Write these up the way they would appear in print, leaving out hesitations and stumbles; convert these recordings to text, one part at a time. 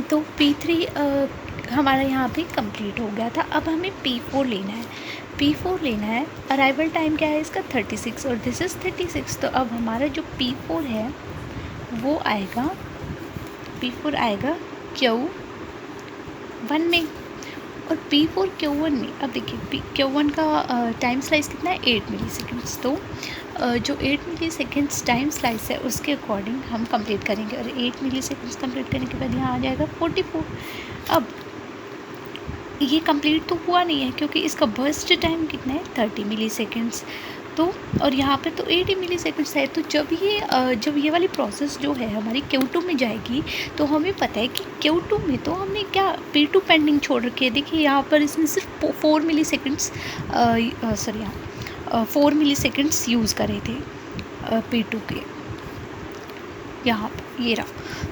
तो P3 हमारा यहाँ पे कंप्लीट हो गया था। अब हमें P4 लेना है। P4 लेना है, अराइवल टाइम क्या है इसका 36 और दिस इज़ 36। तो अब हमारा जो P4 है वो आएगा, P4 आएगा Q1 में और P4 Q1 में। अब देखिए Q1 का टाइम स्लाइस कितना है 8 मिली सेकेंड्स। तो जो 8 मिली सेकेंड्स टाइम स्लाइस है उसके अकॉर्डिंग हम कंप्लीट करेंगे और 8 मिली सेकेंड्स कम्प्लीट करने के बाद यहाँ आ जाएगा 44। अब ये कंप्लीट तो हुआ नहीं है क्योंकि इसका बर्स्ट टाइम कितना है 30 मिली सेकेंड्स। तो और यहाँ पे तो 80 मिली सेकेंड्स है। तो जब ये वाली प्रोसेस जो है हमारी Q2 में जाएगी तो हमें पता है कि Q2 में तो हमने क्या P2 पेंडिंग छोड़ रखी है। देखिए यहाँ पर इसने सिर्फ 4 मिली सेकेंड्स सॉरी यहाँ 4 मिली सेकेंड्स यूज़ करे थे P2 के। यहाँ ये रहा,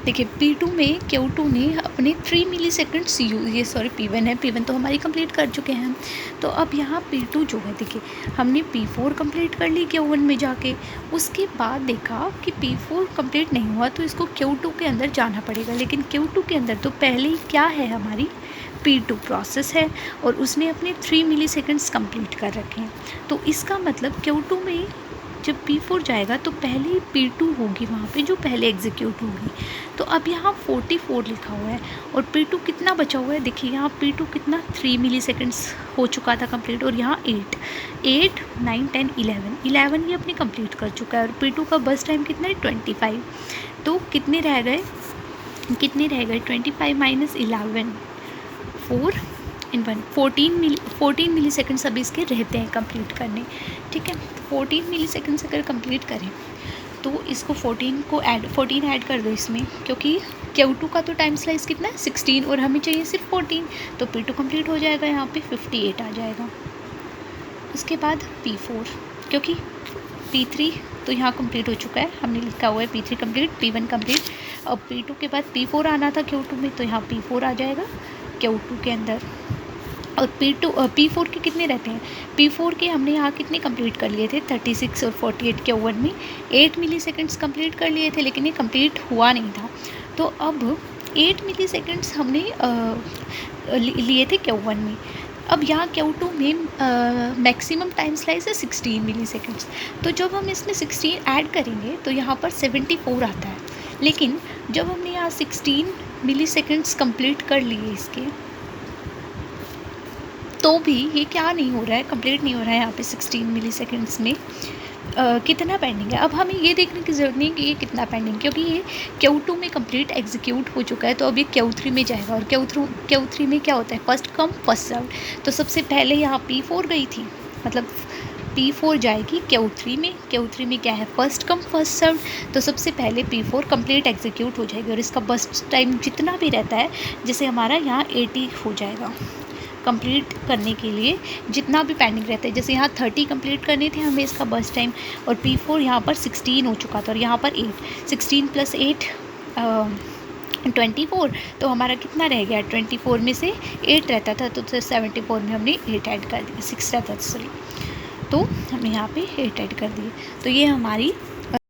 देखिए P2 में Q2 ने अपने 3 मिली सेकेंड्स ये सॉरी P1 है, P1 तो हमारी कंप्लीट कर चुके हैं। तो अब यहाँ P2 जो है, देखिए हमने P4 कंप्लीट कर ली Q1 में जाके। उसके बाद देखा कि P4 कंप्लीट नहीं हुआ तो इसको Q2 के अंदर जाना पड़ेगा। लेकिन Q2 के अंदर तो पहले ही क्या है हमारी P2 प्रोसेस है और उसने अपने 3 मिली सेकेंड्स कम्प्लीट कर रखे हैं। तो इसका मतलब Q2 में जब P4 जाएगा तो पहले ही P2 होगी वहाँ पे जो पहले एग्जीक्यूट होगी। तो अब यहाँ 44 लिखा हुआ है और P2 कितना बचा हुआ है, देखिए यहाँ P2 कितना 3 मिली सेकेंड्स हो चुका था कंप्लीट और यहाँ 8 9 10 11 ये अपनी कंप्लीट कर चुका है और P2 का बस टाइम कितना है 25। तो कितने रह गए 25 माइनस 11 4 इन 1 14 मिली सेकेंड्स अभी इसके रहते हैं कंप्लीट करने। ठीक है, 14 मिली सेकेंड्स अगर कंप्लीट करें तो इसको 14 ऐड कर दो इसमें, क्योंकि Q2 का तो टाइम स्लाइस कितना है 16 और हमें चाहिए सिर्फ 14। तो P2 कंप्लीट हो जाएगा, यहाँ पे 58 आ जाएगा। उसके बाद P4, क्योंकि P3 तो यहाँ कंप्लीट हो चुका है, हमने लिखा हुआ है P3 कंप्लीट, P1 कंप्लीट। अब P2 के बाद P4 आना था Q2 में, तो यहाँ P4 आ जाएगा Q2 के अंदर। और P4 के कितने रहते हैं, P4 के हमने यहाँ कितने कंप्लीट कर लिए थे 36 और 48 Q1 में 8 मिली सेकेंड्स कम्प्लीट कर लिए थे, लेकिन ये कंप्लीट हुआ नहीं था। तो अब 8 मिली सेकेंड्स हमने लिए थे Q1 में। अब यहाँ Q2 में मैक्सिमम टाइम स्लाइस है 16 मिली सेकेंड्स। तो जब हम इसमें 16 ऐड करेंगे तो यहाँ पर 74 आता है। लेकिन जब हमने यहाँ 16 मिली सेकेंड्स कम्प्लीट कर लिए इसके, तो भी ये क्या नहीं हो रहा है, कंप्लीट नहीं हो रहा है यहाँ पे 16 मिली सेकेंड्स में कितना पेंडिंग है। अब हमें ये देखने की ज़रूरत नहीं कि ये कितना पेंडिंग, क्योंकि ये Q2 में कंप्लीट एग्जीक्यूट हो चुका है। तो अब ये Q3 में जाएगा और Q3 में क्या होता है फर्स्ट कम फर्स्ट सर्व। तो सबसे पहले यहाँ P4 गई थी, मतलब P4 जाएगी Q3 में। Q3 में क्या है फर्स्ट कम फर्स्ट सर्व। तो सबसे पहले P4 कंप्लीट एग्जीक्यूट हो जाएगी और इसका बस्ट टाइम जितना भी रहता है, जैसे हमारा यहाँ 80 हो जाएगा कंप्लीट करने के लिए जितना भी पेंडिंग रहता है। जैसे यहाँ 30 कंप्लीट करने थे हमें इसका बस टाइम, और P4 यहाँ पर 16 हो चुका था और यहाँ पर 8, 16 + 8 24। तो हमारा कितना रह गया 24 में से 8 रहता था, तो 74 में हमने 8 ऐड कर दिया, 6 रहता था सॉरी, तो हमने यहाँ पे 8 ऐड कर दिए। तो ये हमारी